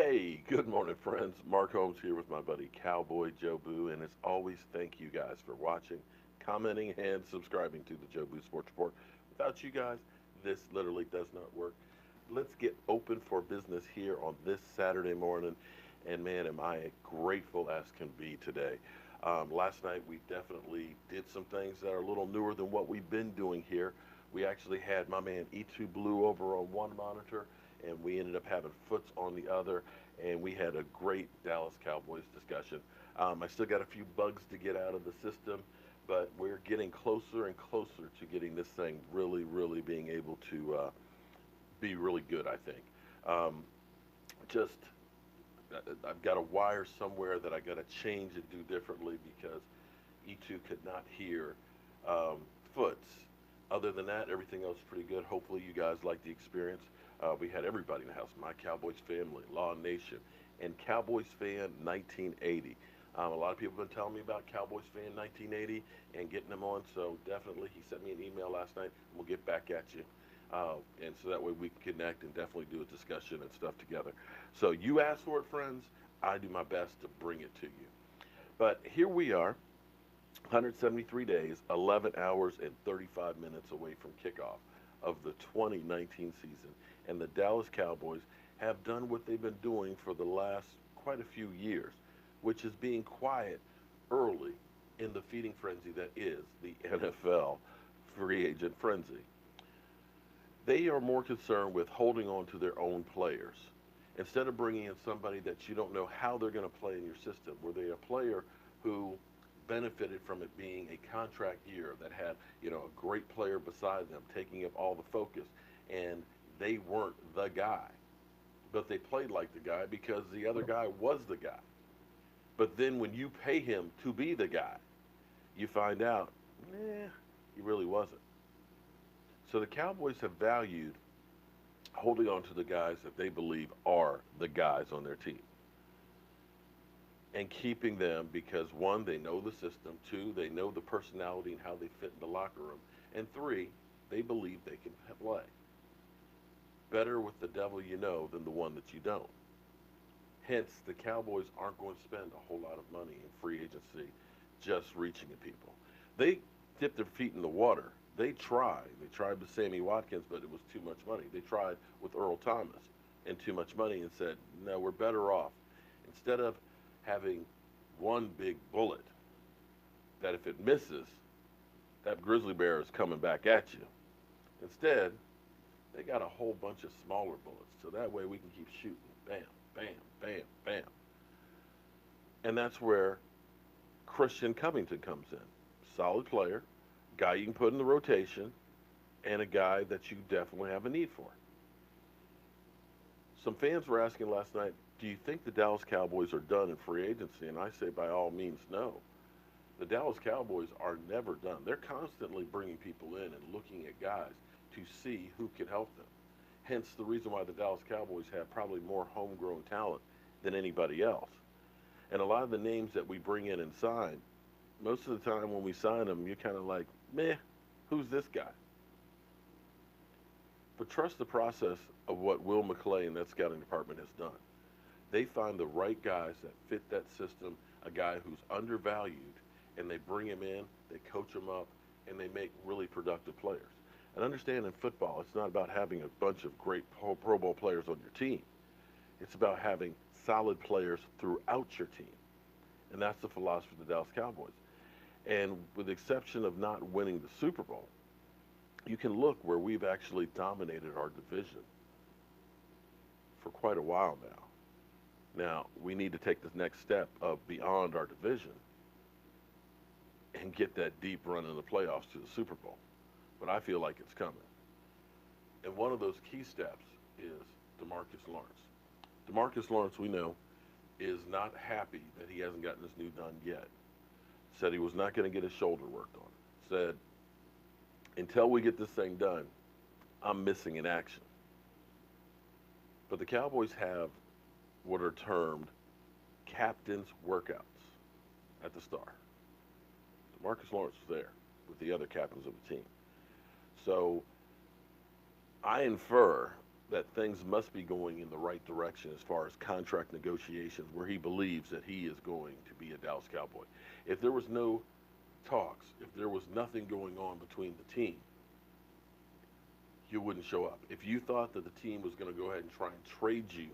Hey, good morning, friends. Mark Holmes here with my buddy Cowboy Joe Boo, and as always, thank you guys for watching, commenting, and subscribing to the Joe Boo Sports Report. Without you guys, this literally does not work. Let's get open for business here on this Saturday morning, and man, am I grateful as can be today. Last night, we definitely did some things that are a little newer than what we've been doing here. We actually had my man E2 Blue over on one monitor, and we ended up having Foots on the other, and we had a great Dallas Cowboys discussion. I still got a few bugs to get out of the system, but we're getting closer and closer to getting this thing really, really being able to be really good, I think. Um, just, I've got a wire somewhere that I got to change and do differently because E2 could not hear um, Foots. Other than that, everything else is pretty good. Hopefully, you guys like the experience. We had everybody in the house, my Cowboys family, Law Nation, and Cowboys Fan 1980. A lot of people have been telling me about Cowboys Fan 1980 and getting them on, so definitely he sent me an email last night, and we'll get back at you. And so that way we can connect and definitely do a discussion and stuff together. So you asked for it, friends. I do my best to bring it to you. But here we are, 173 days, 11 hours, and 35 minutes away from kickoff of the 2019 season. And the Dallas Cowboys have done what they've been doing for the last quite a few years, which is being quiet early in the feeding frenzy that is the NFL free agent frenzy. They are more concerned with holding on to their own players instead of bringing in somebody that you don't know how they're going to play in your system. Were they a player who benefited from it being a contract year that had, a great player beside them taking up all the focus, and they weren't the guy, but they played like the guy because the other guy was the guy. But then when you pay him to be the guy, you find out, he really wasn't. So the Cowboys have valued holding on to the guys that they believe are the guys on their team and keeping them because one, they know the system, two, they know the personality and how they fit in the locker room, and three, they believe they can play. Better with the devil you know than the one that you don't. Hence, the Cowboys aren't going to spend a whole lot of money in free agency just reaching at people. They dip their feet in the water. They tried. They tried with Sammy Watkins, but it was too much money. They tried with Earl Thomas and too much money and said, no, we're better off. Instead of having one big bullet that if it misses, that grizzly bear is coming back at you. Instead, they got a whole bunch of smaller bullets, so that way we can keep shooting. Bam, bam, bam, bam. And that's where Christian Covington comes in. Solid player, guy you can put in the rotation, and a guy that you definitely have a need for. Some fans were asking last night, do you think the Dallas Cowboys are done in free agency? And I say by all means no. The Dallas Cowboys are never done. They're constantly bringing people in and looking at guys to see who can help them. Hence the reason why the Dallas Cowboys have probably more homegrown talent than anybody else. And a lot of the names that we bring in and sign, most of the time when we sign them, you're kind of like, meh, who's this guy? But trust the process of what Will McClay and that scouting department has done. They find the right guys that fit that system, a guy who's undervalued, and they bring him in, they coach him up, and they make really productive players. And understand in football, it's not about having a bunch of great Pro Bowl players on your team. It's about having solid players throughout your team. And that's the philosophy of the Dallas Cowboys. And with the exception of not winning the Super Bowl, you can look where we've actually dominated our division for quite a while now. Now, we need to take this next step of beyond our division and get that deep run in the playoffs to the Super Bowl. But I feel like it's coming. And one of those key steps is DeMarcus Lawrence. DeMarcus Lawrence, we know, is not happy that he hasn't gotten his new done yet. Said he was not going to get his shoulder worked on. Said, until we get this thing done, I'm missing in action. But the Cowboys have what are termed captain's workouts at the Star. DeMarcus Lawrence was there with the other captains of the team. So I infer that things must be going in the right direction as far as contract negotiations, where he believes that he is going to be a Dallas Cowboy. If there was no talks, if there was nothing going on between the team, you wouldn't show up. If you thought that the team was going to go ahead and try and trade you,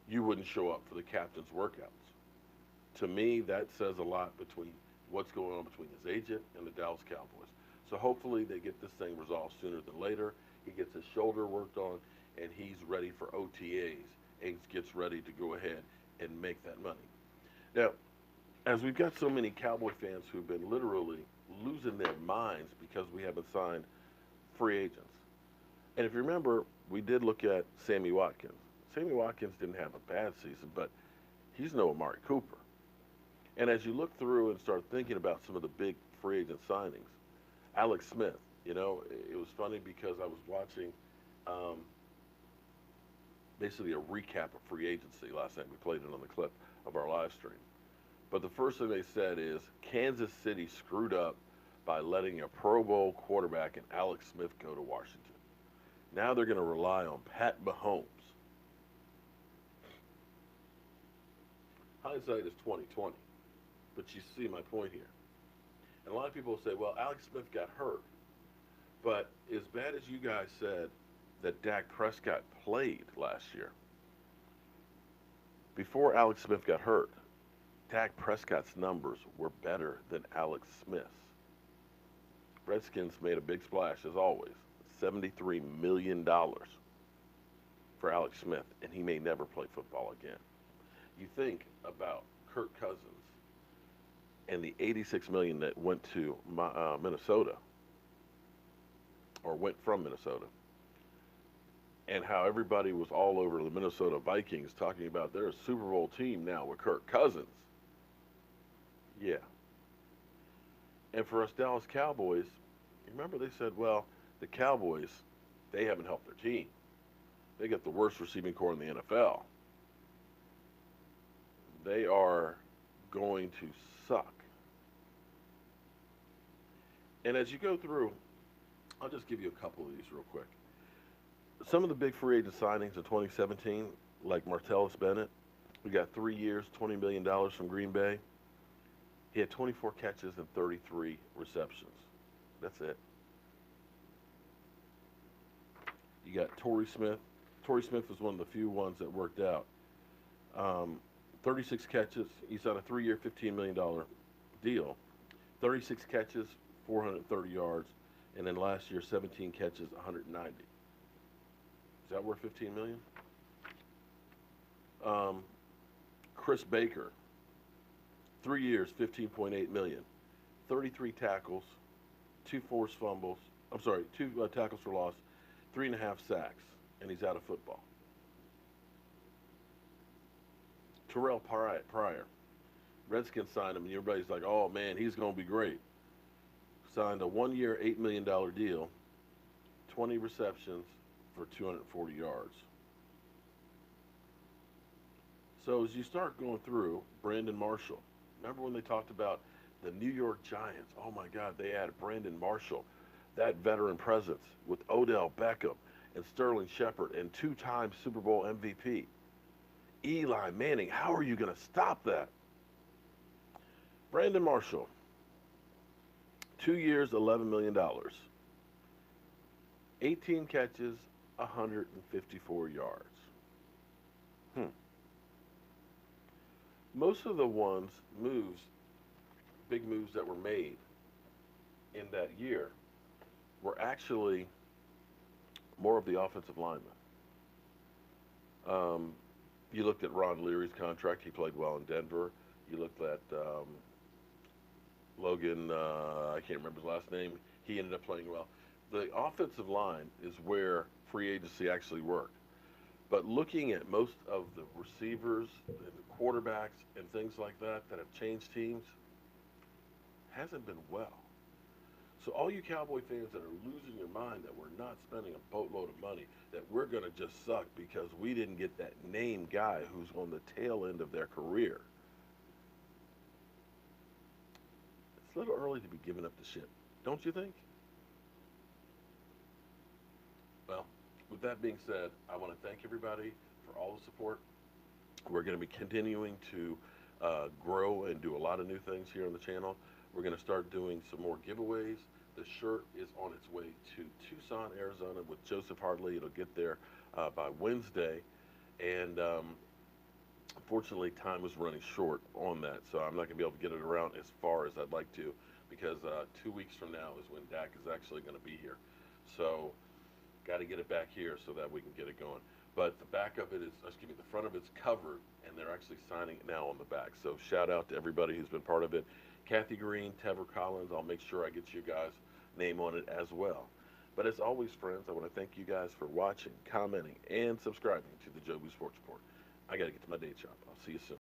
you wouldn't show up for the captain's workouts. To me, that says a lot between what's going on between his agent and the Dallas Cowboys. So hopefully they get this thing resolved sooner than later. He gets his shoulder worked on, and he's ready for OTAs and gets ready to go ahead and make that money. Now, as we've got so many Cowboy fans who've been literally losing their minds because we haven't signed free agents. And if you remember, we did look at Sammy Watkins. Sammy Watkins didn't have a bad season, but he's no Amari Cooper. And as you look through and start thinking about some of the big free agent signings, Alex Smith, you know, it was funny because I was watching basically a recap of free agency last night. We played it on the clip of our live stream. But the first thing they said is Kansas City screwed up by letting a Pro Bowl quarterback and Alex Smith go to Washington. Now they're going to rely on Pat Mahomes. Hindsight is 20/20, but you see my point here. And a lot of people say, well, Alex Smith got hurt. But as bad as you guys said that Dak Prescott played last year, before Alex Smith got hurt, Dak Prescott's numbers were better than Alex Smith's. Redskins made a big splash, as always. $73 million for Alex Smith, and he may never play football again. You think about Kirk Cousins and the $86 million that went to Minnesota, or went from Minnesota, and how everybody was all over the Minnesota Vikings talking about they're a Super Bowl team now with Kirk Cousins. Yeah. And for us Dallas Cowboys, remember they said, well, the Cowboys, they haven't helped their team. They got the worst receiving corps in the NFL. They are going to suck. And as you go through, I'll just give you a couple of these real quick. Some of the big free agent signings in 2017, like Martellus Bennett, we got 3 years, $20 million from Green Bay. He had 24 catches and 33 receptions. That's it. You got Torrey Smith. Torrey Smith was one of the few ones that worked out. 36 catches. He's on a 3-year, $15 million deal. 36 catches, 430 yards. And then last year, 17 catches, 190. Is that worth $15 million? Chris Baker, 3 years, $15.8 million. 33 tackles, 2 forced fumbles. I'm sorry, 2 tackles for loss, 3.5 sacks, and he's out of football. Terrell Pryor, Redskins signed him, and everybody's like, oh, man, he's going to be great. Signed a 1-year, $8 million deal, 20 receptions for 240 yards. So as you start going through, Brandon Marshall. Remember when they talked about the New York Giants? Oh, my God, they added Brandon Marshall, that veteran presence with Odell Beckham and Sterling Shepard and 2-time Super Bowl MVP. Eli Manning, how are you going to stop that? Brandon Marshall, 2 years, $11 million. 18 catches, 154 yards. Most of the big moves that were made in that year were actually more of the offensive linemen. You looked at Ron Leary's contract. He played well in Denver. You looked at Logan, I can't remember his last name. He ended up playing well. The offensive line is where free agency actually worked. But looking at most of the receivers and the quarterbacks and things like that that have changed teams, hasn't been well. So all you Cowboy fans that are losing your mind that we're not spending a boatload of money, that we're going to just suck because we didn't get that name guy who's on the tail end of their career. It's a little early to be giving up the ship, don't you think? Well, with with that being said, I want to thank everybody for all the support. We're going to be continuing to grow and do a lot of new things here on the channel. We're going to start doing some more giveaways. The shirt is on its way to Tucson, Arizona with Joseph Hartley. It'll get there by Wednesday. And unfortunately, time was running short on that, so I'm not going to be able to get it around as far as I'd like to, because 2 weeks from now is when Dak is actually going to be here. So got to get it back here so that we can get it going. But the back of it is, excuse me, the front of it's covered, and they're actually signing it now on the back. So shout out to everybody who's been part of it. Kathy Green, Tever Collins, I'll make sure I get you guys' name on it as well. But as always, friends, I want to thank you guys for watching, commenting, and subscribing to the Joe Boo Sports Report. I got to get to my day job. I'll see you soon.